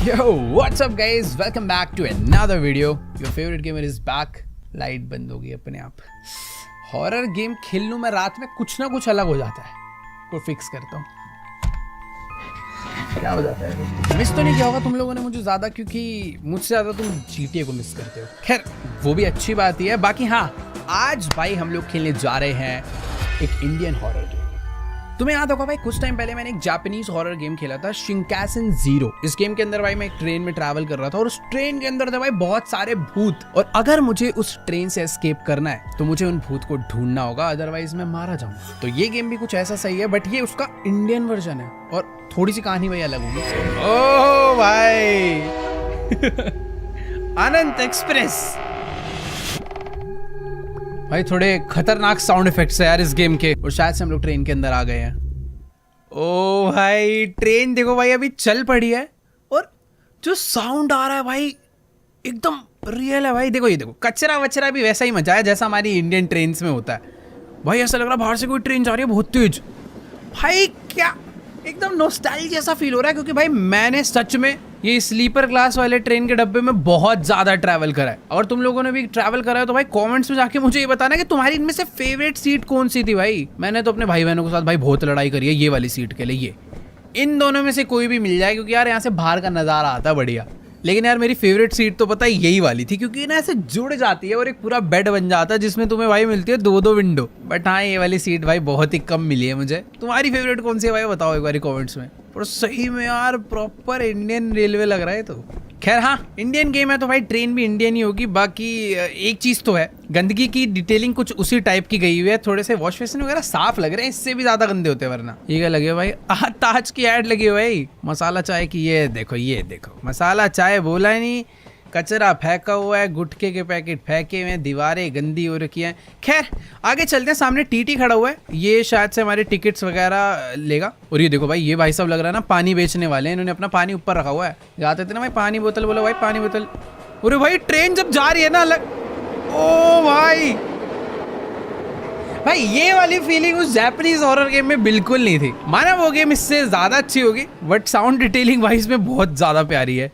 Yo, what's up guys? Welcome back to another video. Your favorite gamer is back. Light बंद होगी अपने आप. Horror game खेल लूं मैं रात में कुछ ना कुछ अलग हो जाता है. को फिक्स करता हूँ. क्या हो जाता है? मिस तो नहीं किया होगा तुम लोगों ने मुझे ज़्यादा, क्योंकि मुझसे ज़्यादा तुम GTA को मिस करते हो. खैर वो भी अच्छी बात ही है. बाकी हाँ, आज भाई हम लोग खेलने जा रहे हैं एक इंडियन हॉरर गेम. तुम्हें याद होगा भाई कुछ टाइम पहले मैंने एक जापानीज हॉरर गेम खेला था, शिंकासेन ज़ीरो. इस गेम के अंदर भाई मैं एक ट्रेन में ट्रैवल कर रहा था और उस ट्रेन के अंदर थे भाई बहुत सारे भूत, और अगर मुझे उस ट्रेन से एस्केप करना है तो मुझे उन भूत को ढूंढना होगा, अदरवाइज मैं मारा जाऊंगा. तो ये गेम भी कुछ ऐसा सही है, बट ये उसका इंडियन वर्जन है और थोड़ी सी कहानी भाई अलग होगी. ओह भाई अनंत एक्सप्रेस भाई, थोड़े खतरनाक साउंड इफेक्ट्स है यार इस गेम के, और शायद से हम लोग ट्रेन के अंदर आ गए हैं. ओ भाई ट्रेन देखो भाई अभी चल पड़ी है, और जो साउंड आ रहा है भाई एकदम रियल है भाई. देखो ये देखो, कचरा वचरा भी वैसा ही मचा है जैसा हमारी इंडियन ट्रेन्स में होता है भाई. ऐसा लग रहा है बाहर से कोई ट्रेन जा रही है बहुत तेज भाई. क्या एकदम नॉस्टैल्जिया जैसा फील हो रहा है, क्योंकि भाई मैंने सच में ये स्लीपर क्लास वाले ट्रेन के डब्बे में बहुत ज़्यादा ट्रैवल करा है. और तुम लोगों ने भी ट्रैवल करा है तो भाई कमेंट्स में जाके मुझे ये बताना कि तुम्हारी इनमें से फेवरेट सीट कौन सी थी भाई. मैंने तो अपने भाई बहनों के साथ भाई बहुत लड़ाई करी है ये वाली सीट के लिए. ये इन दोनों में से कोई भी मिल जाए, क्योंकि यार यहाँ से बाहर का नज़ारा आता है बढ़िया. लेकिन यार मेरी फेवरेट सीट तो पता है यही वाली थी, क्योंकि ना ऐसे जुड़ जाती है और एक पूरा बेड बन जाता है जिसमें तुम्हें भाई मिलती है दो विंडो. बट हाँ, ये वाली सीट भाई बहुत ही कम मिली है मुझे. तुम्हारी फेवरेट कौन सी है भाई बताओ एक बार कमेंट्स में. पर सही में यार प्रॉपर इंडियन रेलवे लग रहा है. तो खैर हाँ, इंडियन गेम है तो भाई ट्रेन भी इंडियन ही होगी. बाकी एक चीज़ तो है, गंदगी की डिटेलिंग कुछ उसी टाइप की गई हुई है. थोड़े से वॉश बेसिन वगैरह साफ लग रहे हैं, इससे भी ज़्यादा गंदे होते हैं वरना. ये क्या लगे भाई, ताज की ऐड लगी हुई भाई मसाला चाय की. ये देखो मसाला चाय बोला ही नहीं, कचरा फेंका हुआ है, गुटखे के पैकेट फेंके हुए हैं, दीवारें गंदी हो रखी हैं. खैर आगे चलते हैं. सामने टीटी खड़ा हुआ है, ये शायद से हमारे टिकट्स वगैरह लेगा. और ये देखो भाई, ये भाई साहब लग रहा है ना पानी बेचने वाले हैं. इन्होंने अपना पानी ऊपर रखा हुआ है. जाते थे ना भाई पानी बोतल, बोलो भाई पानी बोतल. अरे भाई ट्रेन जब जा रही है ना अलग, ओ भाई भाई ये वाली फीलिंग उस जापानीज हॉरर गेम में बिल्कुल नहीं थी. माना वो गेम इससे ज़्यादा अच्छी होगी, बट साउंड डिटेलिंग भाई इसमें बहुत ज़्यादा प्यारी है.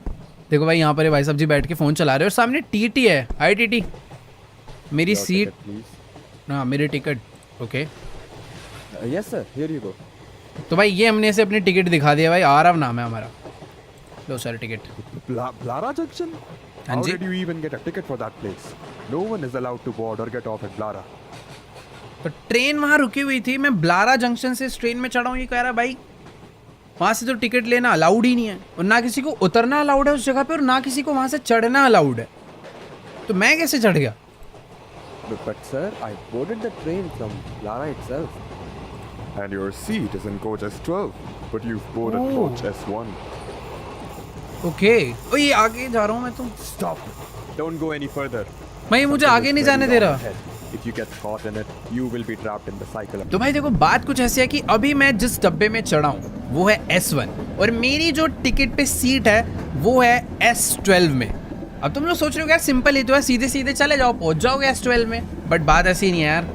देखो भाई यहाँ पर भाई साहब जी बैठ के फ़ोन चला रहे हैं और सामने टीटी है. हाय टीटी, मेरी सीट. हाँ मेरी ticket. Okay yes sir, here you go. तो भाई ये हमने ऐसे अपनी टिकट दिखा दिया भाई. आरव नाम है हमारा. लो सर टिकट. Blara Junction? हाँ How जी. did you even get a ticket for that place? No one is allowed to board or get off at Blara. तो ट्रेन वहाँ रुकी हुई थी, मैं ब्लारा जंक्शन से इस ट्रेन में चढ़ा हूँ. ये कह रहा भाई वहाँ से तो टिकट लेना अलाउड ही नहीं है, और ना किसी को उतरना अलाउड है उस जगह पे, और ना किसी को वहाँ से चढ़ना अलाउड है. तो मैं कैसे चढ़ गया? But sir, I boarded the train from Blara itself. And your seat is in coach S12, but you've boarded coach S1. Okay. ओ ये आगे जा रहा हूँ मैं तो. Stop! Don't go any further. भाई मुझे आगे नहीं जाने दे रहा. If you get caught in it, you will be trapped in the cycle. तो भाई देखो बात कुछ ऐसी है कि अभी मैं जिस डब्बे में चढ़ा हूँ वो है S1, और मेरी जो टिकट पे सीट है वो है S12 में. अब तुम लोग सोच रहे हो यार सिंपल ही तो है, सीधे सीधे चले जाओ पहुंच जाओगे S12 में. बट बात ऐसी नहीं है यार,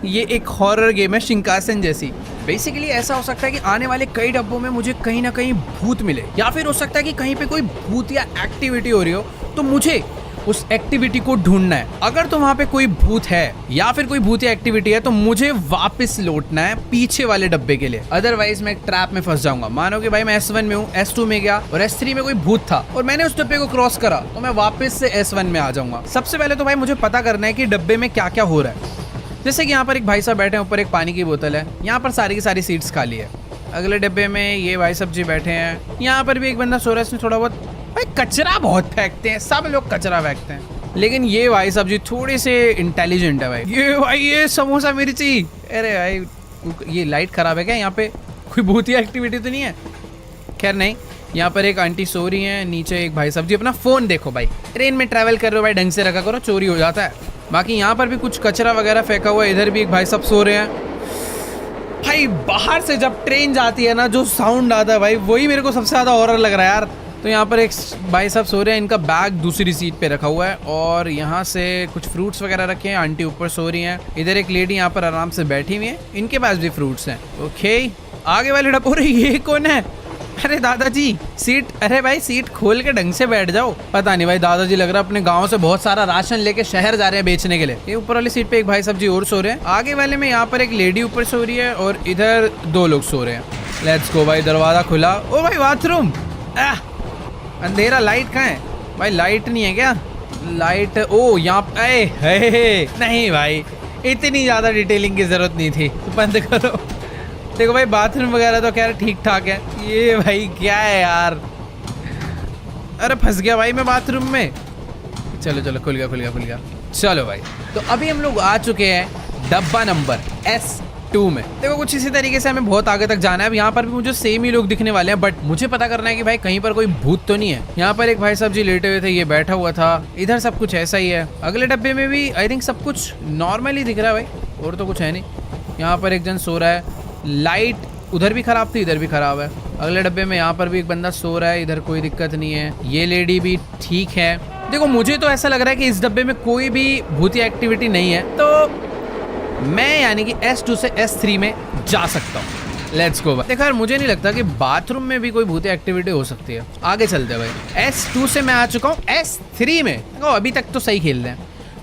ये एक हॉरर गेम है शिंकासेन जैसी. बेसिकली ऐसा हो सकता है कि आने वाले कई डब्बों में मुझे कहीं ना कहीं भूत मिले, या फिर हो सकता है कि कहीं पे कोई भूत या एक्टिविटी हो रही हो, तो मुझे उस एक्टिविटी को ढूंढना है. अगर तो वहाँ पे कोई भूत है या फिर कोई भूत या एक्टिविटी है तो मुझे वापस लौटना है पीछे वाले डब्बे के लिए, अदरवाइज मैं एक ट्रैप में फंस जाऊंगा. मानो कि भाई मैं S1 में हूँ, S2 में गया और S3 में कोई भूत था और मैंने उस डब्बे को क्रॉस करा, तो मैं वापस से S1 में आ जाऊंगा. सबसे पहले तो भाई मुझे पता करना है कि डब्बे में क्या क्या हो रहा है. जैसे कि यहाँ पर एक भाई साहब बैठे हैं, ऊपर एक पानी की बोतल है. यहाँ पर सारी की सारी सीट्स खाली है. अगले डब्बे में ये भाई साहब जी बैठे हैं. यहाँ पर भी एक बंदा सो रहा है, इसमें थोड़ा बहुत भाई कचरा बहुत फेंकते हैं, सब लोग कचरा फेंकते हैं. लेकिन ये भाई साहब जी थोड़े से इंटेलिजेंट है भाई. ये समोसा मिर्ची. अरे भाई ये लाइट खराब है क्या? यहाँ पे कोई भूत या एक्टिविटी तो नहीं है? खैर नहीं. यहाँ पर एक आंटी सो रही हैं, नीचे एक भाई साहब जी अपना फ़ोन. देखो भाई ट्रेन में ट्रैवल कर रहे हो भाई, ढंग से रखा करो, चोरी हो जाता है. बाकी यहाँ पर भी कुछ कचरा वगैरह फेंका हुआ है. इधर भी एक भाई साहब सो रहे हैं. भाई बाहर से जब ट्रेन जाती है ना जो साउंड आता है भाई, वही मेरे को सबसे ज़्यादा हॉरर लग रहा है यार. तो यहाँ पर एक भाई साहब सो रहे हैं, इनका बैग दूसरी सीट पे रखा हुआ है, और यहाँ से कुछ फ्रूट्स वगैरह रखे हैं. आंटी ऊपर सो रही हैं. इधर एक लेडी यहाँ पर आराम से बैठी हुई है, इनके पास भी फ्रूट्स हैं. ओके आगे वाले डब्बे. ये कौन है? अरे दादाजी सीट, अरे भाई सीट खोल के ढंग से बैठ जाओ। पता नहीं भाई, दादाजी लग रहा है अपने गांव से बहुत सारा राशन लेके शहर जा रहे हैं बेचने के लिए। ये ऊपर वाली सीट पे एक भाई साहब जी और सो रहे हैं। आगे वाले में यहाँ पर एक लेडी ऊपर सो रही है और इधर 2 लोग सो रहे हैं। लेट्स गो भाई, दरवाजा खुला। ओ भाई बाथरूम, अंधेरा, लाइट कहाँ है भाई? लाइट नहीं है क्या? लाइट, ओ यहाँ नहीं भाई, इतनी ज्यादा डिटेलिंग की जरूरत नहीं थी, तो बंद करो। देखो भाई बाथरूम वगैरह तो खैर ठीक ठाक है। ये भाई क्या है यार? अरे फंस गया भाई मैं बाथरूम में। चलो चलो, खुल गया। चलो भाई, तो अभी हम लोग आ चुके हैं डब्बा नंबर S2 में। देखो कुछ इसी तरीके से हमें बहुत आगे तक जाना है। अब यहाँ पर भी मुझे सेम ही लोग दिखने वाले हैं, बट मुझे पता करना है कि भाई कहीं पर कोई भूत तो नहीं है। यहाँ पर एक भाई साहब जी लेटे हुए थे, ये बैठा हुआ था। इधर सब कुछ ऐसा ही है। अगले डब्बे में भी आई थिंक सब कुछ नॉर्मल ही दिख रहा है भाई, और तो कुछ है नहीं। यहाँ पर एक जन सो रहा है। लाइट उधर भी खराब थी, इधर भी खराब है। अगले डब्बे में यहाँ पर भी एक बंदा सो रहा है, इधर कोई दिक्कत नहीं है। ये लेडी भी ठीक है। देखो मुझे तो ऐसा लग रहा है कि इस डब्बे में कोई भी भूतिया एक्टिविटी नहीं है, तो मैं यानी कि S2 से S3 में जा सकता हूँ। Let's go. देखो यार, मुझे नहीं लगता कि बाथरूम में भी कोई भूतिया एक्टिविटी हो सकती है। आगे चलते हैं भाई। S2 से मैं आ चुका हूँ S3 में। देखो अभी तक तो सही खेल रहे हैं।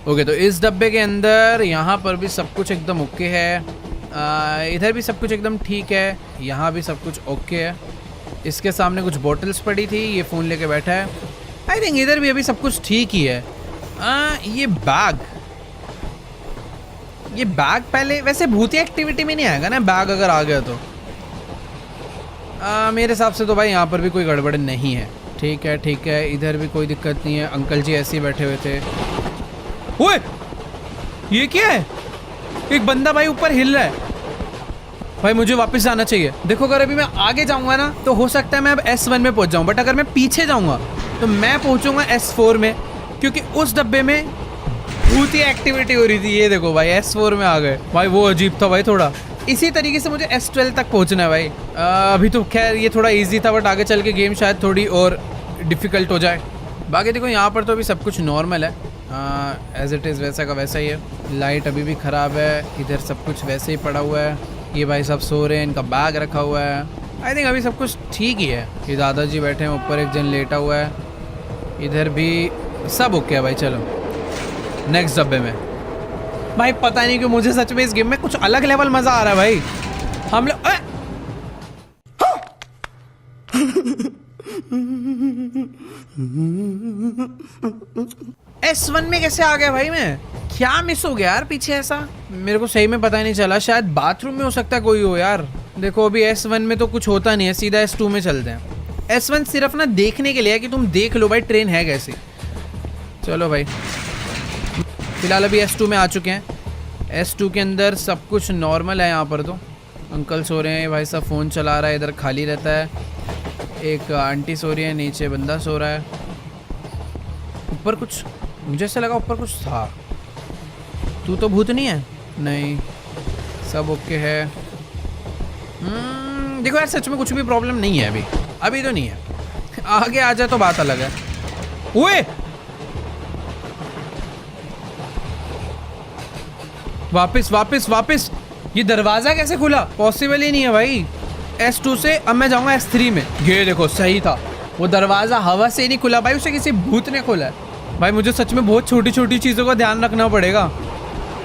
ओके, तो इस डब्बे के अंदर यहाँ पर भी सब कुछ एकदम ओके है। इधर भी सब कुछ एकदम ठीक है। यहाँ भी सब कुछ ओके है। इसके सामने कुछ बॉटल्स पड़ी थी, ये फ़ोन लेके बैठा है। आई थिंक इधर भी अभी सब कुछ ठीक ही है। ये बैग पहले वैसे भूतिया एक्टिविटी में नहीं आएगा ना, बैग अगर आ गया तो। मेरे हिसाब से तो भाई यहाँ पर भी कोई गड़बड़ नहीं है। ठीक है, इधर भी कोई दिक्कत नहीं है। अंकल जी ऐसे ही बैठे हुए थे। ओए, ये क्या है? एक बंदा भाई ऊपर हिल रहा है। भाई मुझे वापस जाना चाहिए। देखो अगर अभी मैं आगे जाऊंगा ना तो हो सकता है मैं अब S1 में पहुंच जाऊं, बट अगर मैं पीछे जाऊंगा तो मैं पहुंचूंगा S4 में, क्योंकि उस डब्बे में भूतिया एक्टिविटी हो रही थी। ये देखो भाई S4 में आ गए। भाई वो अजीब था भाई थोड़ा। इसी तरीके से मुझे S12 तक पहुंचना है भाई। अभी तो खैर ये थोड़ा इजी था, बट आगे चल के गेम शायद थोड़ी और डिफिकल्ट हो जाए। बाकी देखो यहाँ पर तो अभी सब कुछ नॉर्मल है, एज इट इज़ वैसा का वैसा ही है। लाइट अभी भी ख़राब है। इधर सब कुछ वैसे ही पड़ा हुआ है। ये भाई साहब सो रहे हैं, इनका बैग रखा हुआ है। आई थिंक अभी सब कुछ ठीक ही है। ये दादाजी बैठे हैं, ऊपर एक जन लेटा हुआ है। इधर भी सब ओके है भाई। चलो नेक्स्ट डब्बे में। भाई पता नहीं क्यों मुझे सच में इस गेम में कुछ अलग लेवल मज़ा आ रहा है भाई। हम लोग S1 में कैसे आ गया भाई? मैं क्या मिस हो गया यार पीछे? ऐसा मेरे को सही में पता नहीं चला। शायद बाथरूम में हो सकता है कोई हो यार। देखो अभी S1 में तो कुछ होता नहीं है, सीधा S2 में चलते हैं। S1 सिर्फ ना देखने के लिए है कि तुम देख लो भाई ट्रेन है कैसी। चलो भाई, फिलहाल अभी S2 में आ चुके हैं। S2 के अंदर सब कुछ नॉर्मल है। यहाँ पर तो अंकल सो रहे हैं, भाई साहब फ़ोन चला रहा है, इधर खाली रहता है। एक आंटी सो रही है, नीचे बंदा सो रहा है। ऊपर कुछ, मुझे ऐसा लगा ऊपर कुछ था। तू तो भूत नहीं है? नहीं, सब ओके है। देखो यार सच में कुछ भी प्रॉब्लम नहीं है अभी तो नहीं है। आगे आ जाए तो बात अलग है। ओए वापस ये दरवाजा कैसे खुला? पॉसिबल ही नहीं है भाई। S2 से अब मैं जाऊंगा S3 में। ये देखो सही था, वो दरवाजा हवा से नहीं खुला भाई, उसे किसी भूत ने खोला है। भाई मुझे सच में बहुत छोटी छोटी चीज़ों का ध्यान रखना पड़ेगा,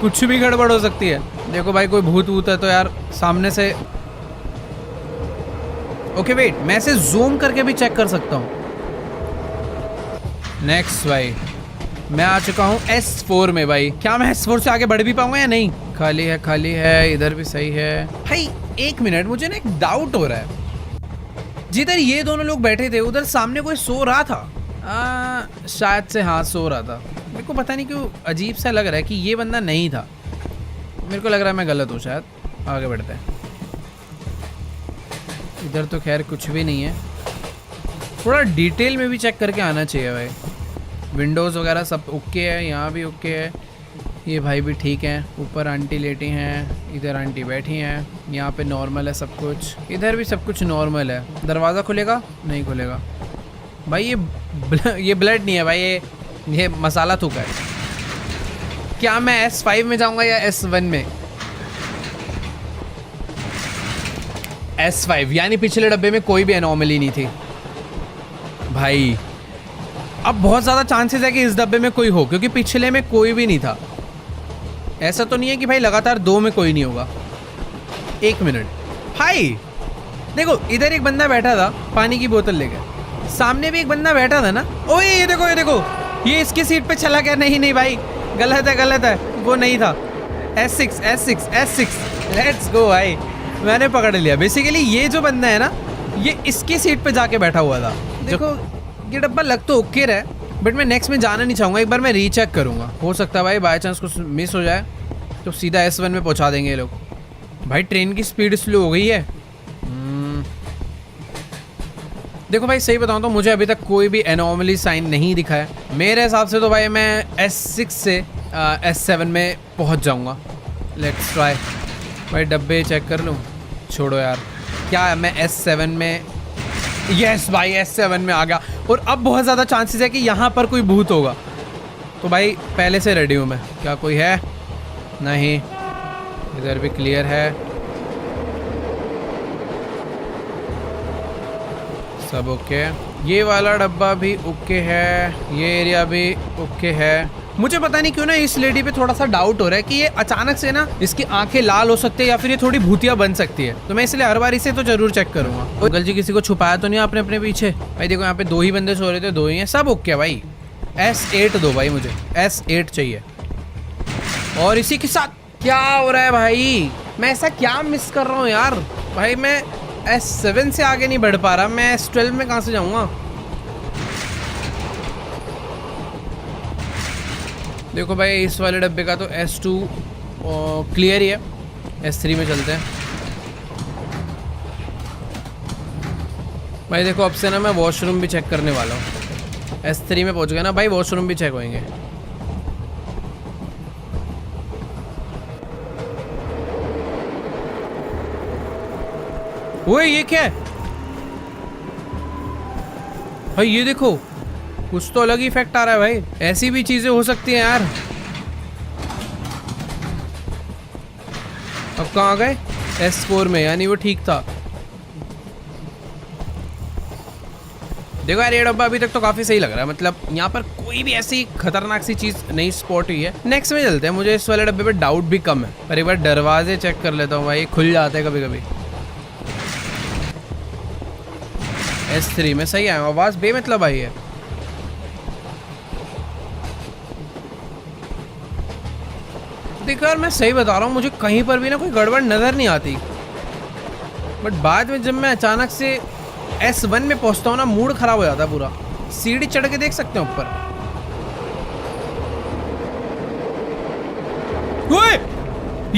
कुछ भी गड़बड़ हो सकती है। देखो भाई कोई भूत वूत है तो यार सामने से। ओके वेट, मैं इसे जूम करके भी चेक कर सकता हूँ। नेक्स्ट भाई, मैं आ चुका हूँ S4 में। भाई क्या मैं S4 से आगे बढ़ भी पाऊंगा या नहीं? खाली है। इधर भी सही है। भाई एक मिनट, मुझे ना एक डाउट हो रहा है। जिधर ये दोनों लोग बैठे थे उधर सामने कोई सो रहा था। शायद से हाँ सो रहा था। मेरे को पता नहीं क्यों अजीब सा लग रहा है कि ये बंदा नहीं था। मेरे को लग रहा है मैं गलत हूँ शायद। आगे बढ़ते हैं। इधर तो खैर कुछ भी नहीं है। थोड़ा डिटेल में भी चेक करके आना चाहिए भाई। विंडोज़ वगैरह सब ओके है, यहाँ भी ओके है। ये भाई भी ठीक है। ऊपर आंटी लेटी हैं, इधर आंटी बैठी हैं। यहाँ पे नॉर्मल है सब कुछ, इधर भी सब कुछ नॉर्मल है। दरवाज़ा खुलेगा? नहीं खुलेगा भाई। ये ब्लड नहीं है भाई, ये मसाला थूका है। क्या मैं S5 में जाऊँगा या S1 में? S5, यानी पिछले डब्बे में कोई भी एनॉमली नहीं थी भाई। अब बहुत ज़्यादा चांसेस है कि इस डब्बे में कोई हो, क्योंकि पिछले में कोई भी नहीं था। ऐसा तो नहीं है कि भाई लगातार 2 में कोई नहीं होगा। 1 मिनट भाई, देखो इधर एक बंदा बैठा था पानी की बोतल लेकर, सामने भी एक बंदा बैठा था ना। ओए ये देखो ये देखो, ये इसकी सीट पे चला गया। नहीं नहीं भाई, गलत है, वो नहीं था। S6 लेट्स गो भाई, मैंने पकड़ लिया। बेसिकली ये जो बंदा है ना, ये इसकी सीट पे जाके बैठा हुआ था। देखो ये डब्बा लग तो ओके रहा है, बट मैं नेक्स्ट में जाना नहीं चाहूँगा। एक बार मैं रीचेक करूँगा, हो सकता है भाई बाई चांस कुछ मिस हो जाए तो सीधा S1 में पहुँचा देंगे ये लोग। भाई ट्रेन की स्पीड स्लो हो गई है। देखो भाई सही बताऊँ तो मुझे अभी तक कोई भी एनॉमली साइन नहीं दिखा है। मेरे हिसाब से तो भाई मैं S6 से S7 में पहुँच जाऊँगा। Let's try. भाई डब्बे चेक कर लूँ, छोड़ो यार। क्या है, मैं S7 में, यस भाई S7 में आ गया। और अब बहुत ज़्यादा चांसेस है कि यहाँ पर कोई भूत होगा, तो भाई पहले से रेडी हूँ मैं। क्या कोई है? नहीं, इधर भी क्लियर है, सब ओके। ये वाला डब्बा भी ओके है, ये एरिया भी ओके है। मुझे पता नहीं क्यों ना इस लेडी पे थोड़ा सा डाउट हो रहा है कि ये अचानक से ना इसकी आंखें लाल हो सकती है या फिर ये थोड़ी भूतिया बन सकती है, तो मैं इसलिए हर बार इसे तो जरूर चेक करूंगा। अंकल जी किसी को छुपाया तो नहीं आपने अपने पीछे? भाई देखो यहाँ पे 2 ही बंदे सो रहे थे, 2 ही हैं, सब ओके भाई। S8 दो भाई, मुझे S8 चाहिए। और इसी के साथ क्या हो रहा है भाई, मैं ऐसा क्या मिस कर रहा हूँ यार। भाई मैं S7 से आगे नहीं बढ़ पा रहा, मैं S12 में कहाँ से जाऊँगा। देखो भाई इस वाले डब्बे का तो S2 क्लियर ही है। S3 में चलते हैं। भाई देखो अब से ना मैं वॉशरूम भी चेक करने वाला हूँ। S3 में पहुँच गया ना भाई, वॉशरूम भी चेक होंगे। ओए ये क्या है भाई, ये देखो कुछ तो अलग ही इफेक्ट आ रहा है भाई। ऐसी भी चीजें हो सकती हैं यार। अब कहाँ गए? S4 में, यानी वो ठीक था। देखो यार ये डब्बा अभी तक तो काफी सही लग रहा है, मतलब यहाँ पर कोई भी ऐसी खतरनाक सी चीज नहीं स्पॉट हुई है। नेक्स्ट में चलते हैं, मुझे इस वाले डब्बे पे डाउट भी कम है। पर एक बार दरवाजे चेक कर लेता हूँ भाई, खुल जाते हैं कभी कभी। S3 में सही है, आवाज बेमतलब आई है। देखो यार मैं सही बता रहा हूँ, मुझे कहीं पर भी ना कोई गड़बड़ नजर नहीं आती, बट बाद में जब मैं अचानक से S1 में पहुंचता हूँ ना, मूड खराब हो जाता है पूरा। सीढ़ी चढ़ के देख सकते हैं ऊपर। ओए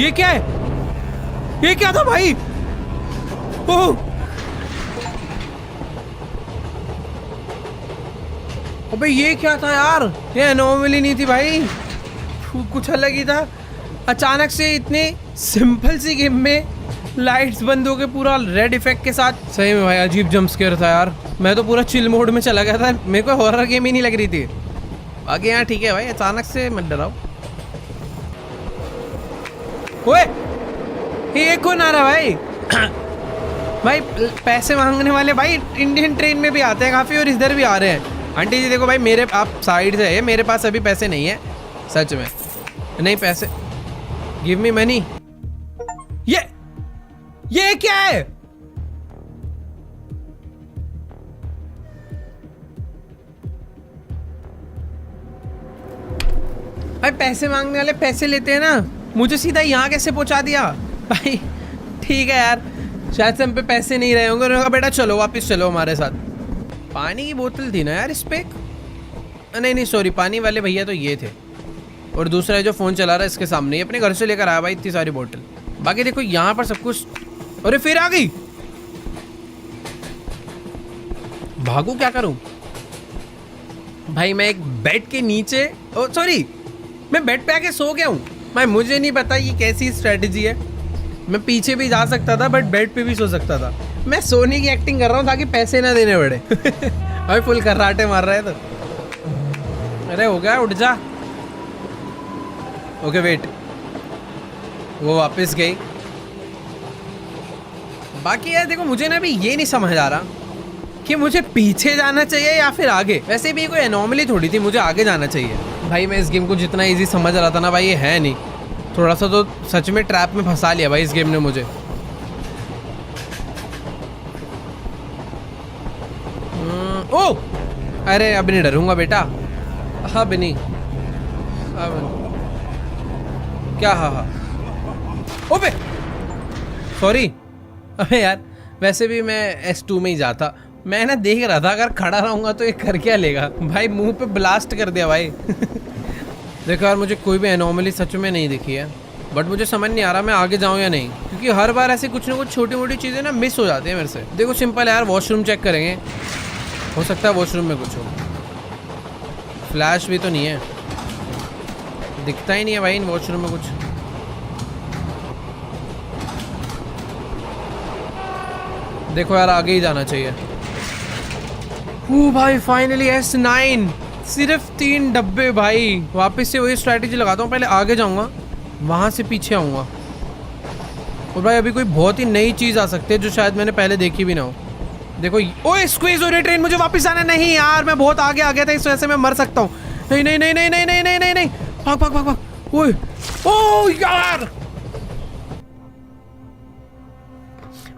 ये क्या है, ये क्या था भाई? ओह अबे ये क्या था यार, ये एनोमली नहीं थी भाई, कुछ अलग ही था। अचानक से इतनी सिंपल सी गेम में लाइट्स बंद हो के पूरा रेड इफेक्ट के साथ। सही में भाई अजीब जंप स्केयर था यार, मैं तो पूरा चिल मोड में चला गया था, मेरे को हॉरर गेम ही नहीं लग रही थी। बाकी यहाँ ठीक है भाई, अचानक से मत डराओ। ओए ये कौन आ रहा भाई? भाई पैसे मांगने वाले भाई इंडियन ट्रेन में भी आते हैं काफ़ी, और इधर भी आ रहे हैं। आंटी जी देखो भाई, मेरे आप साइड से है, मेरे पास अभी पैसे नहीं है, सच में नहीं पैसे। Give me money. ये क्या है? भाई पैसे मांगने वाले पैसे लेते हैं ना, मुझे सीधा यहाँ कैसे पहुंचा दिया भाई? ठीक है यार, शायद से हम पे पैसे नहीं रहे होंगे। उन्होंने कहा बेटा चलो वापस चलो हमारे साथ। पानी की बोतल थी ना यार इस पे? नहीं सॉरी, पानी वाले भैया तो ये थे, और दूसरा जो फोन चला रहा है इसके सामने, अपने घर से लेकर आया भाई इतनी सारी बोतल। बाकी देखो यहाँ पर सब कुछ। अरे फिर आ गई, भागू क्या करूं भाई? मैं एक बेड के नीचे, ओ सॉरी मैं बेड पे आके सो गया हूँ भाई। मुझे नहीं पता ये कैसी स्ट्रेटेजी है। मैं पीछे भी जा सकता था, बट बेड पे भी सो सकता था। मैं सोने की एक्टिंग कर रहा हूँ ताकि पैसे ना देने पड़े। भाई फुल कर्राटे मार रहा है तो। अरे हो गया, उठ जा। ओके वेट, वो वापस गई। बाकी यार देखो मुझे ना अभी ये नहीं समझ आ रहा कि मुझे पीछे जाना चाहिए या फिर आगे। वैसे भी कोई एनॉमली थोड़ी थी, मुझे आगे जाना चाहिए। भाई मैं इस गेम को जितना इजी समझ रहा था ना भाई, ये है नहीं। थोड़ा सा तो सच में ट्रैप में फंसा लिया भाई इस गेम ने मुझे। ओ अरे अब नहीं डरूंगा बेटा, अब नहीं, अब क्या? हाँ ओबे सॉरी। अबे यार वैसे भी मैं S2 में ही जाता। मैं ना देख रहा था अगर खड़ा रहूंगा तो ये कर क्या लेगा। भाई मुंह पे ब्लास्ट कर दिया भाई। देखो यार मुझे कोई भी एनॉमली सच में नहीं दिखी है, बट मुझे समझ नहीं आ रहा मैं आगे जाऊं या नहीं, क्योंकि हर बार ऐसे कुछ ना कुछ छोटी मोटी चीज़ें ना मिस हो जाती है मेरे से। देखो सिंपल यार, वॉशरूम चेक करेंगे, हो सकता है वॉशरूम में कुछ हो। फ्लैश भी तो नहीं है, दिखता ही नहीं है भाई इन वॉशरूम में कुछ। देखो यार आगे ही जाना चाहिए। भाई फाइनली S9, सिर्फ 3 डब्बे भाई। वापस से वही स्ट्रैटेजी लगाता हूँ, पहले आगे जाऊंगा वहां से पीछे आऊंगा। और भाई अभी कोई बहुत ही नई चीज आ सकती है जो शायद मैंने पहले देखी भी ना हो। देखो ओए स्क्वीज हो रही ट्रेन, मुझे वापस आना। नहीं यार मैं बहुत आगे आ गया था, इस वजह से मैं मर सकता हूँ। नहीं नहीं नहीं नहीं नहीं नहीं नहीं नहीं नहीं, भाग भाग भाग भाग। ओए ओ यार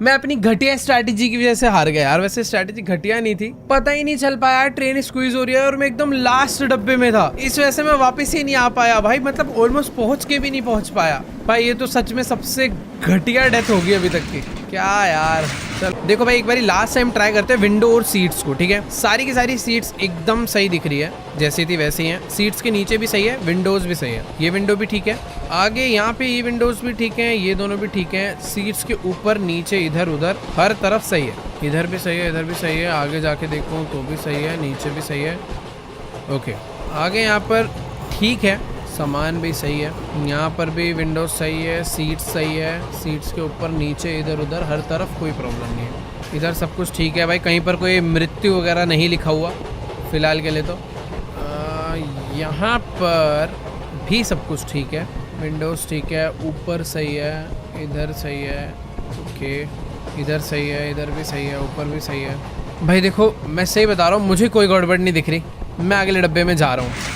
मैं अपनी घटिया स्ट्रैटेजी की वजह से हार गया यार। वैसे स्ट्रैटेजी घटिया नहीं थी, पता ही नहीं चल पाया ट्रेन स्क्वीज हो रही है और मैं एकदम लास्ट डब्बे में था, इस वजह से मैं वापस ही नहीं आ पाया भाई। मतलब ऑलमोस्ट पहुंच के भी नहीं पहुंच पाया भाई। ये तो सच में सबसे घटिया डेथ होगी अभी तक की। क्या यार, चल देखो भाई एक बारी लास्ट टाइम ट्राई करते हैं विंडो और सीट्स को। ठीक है, सारी की सारी सीट्स एकदम सही दिख रही है, जैसी थी वैसी हैं। सीट्स के नीचे भी सही है, विंडोज भी सही है। ये विंडो भी ठीक है, आगे यहाँ पे ये विंडोज भी ठीक है, ये दोनों भी ठीक है। सीट्स के ऊपर नीचे इधर उधर हर तरफ सही है, इधर भी सही है, इधर भी सही है। आगे जाके देखो तो भी सही है, नीचे भी सही है। ओके आगे यहाँ पर ठीक है, सामान भी सही है, यहाँ पर भी विंडोज सही है, सीट्स सही है। सीट्स के ऊपर नीचे इधर उधर हर तरफ कोई प्रॉब्लम नहीं है। इधर सब कुछ ठीक है भाई, कहीं पर कोई मृत्यु वगैरह नहीं लिखा हुआ फिलहाल के लिए तो। यहाँ पर भी सब कुछ ठीक है, विंडोज ठीक है, ऊपर सही है, इधर सही है। ओके इधर सही है, इधर भी सही है, ऊपर भी सही है। भाई देखो मैं सही बता रहा हूँ, मुझे कोई गड़बड़ नहीं दिख रही। मैं अगले डब्बे में जा रहा हूँ।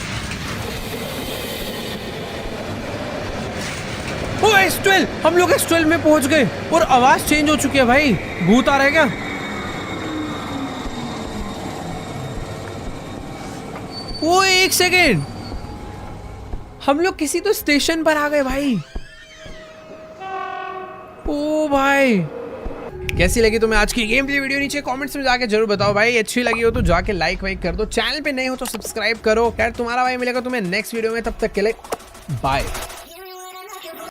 S12, हम लोग S12 में पहुंच गए और आवाज चेंज हो चुकी है भाई। भूत आ रहा है क्या? वो एक सेकेंड, हम लोग किसी तो स्टेशन पर आ गए भाई। ओ भाई कैसी लगी तुम्हें आज की गेम प्ले वीडियो? नीचे कमेंट्स में जाके जरूर बताओ भाई। अच्छी लगी हो तो जाके लाइक वाइक कर दो, चैनल पे नए हो तो सब्सक्राइब करो। खैर तुम्हारा भाई मिलेगा तुम्हें नेक्स्ट वीडियो में, तब तक के लिए बाय।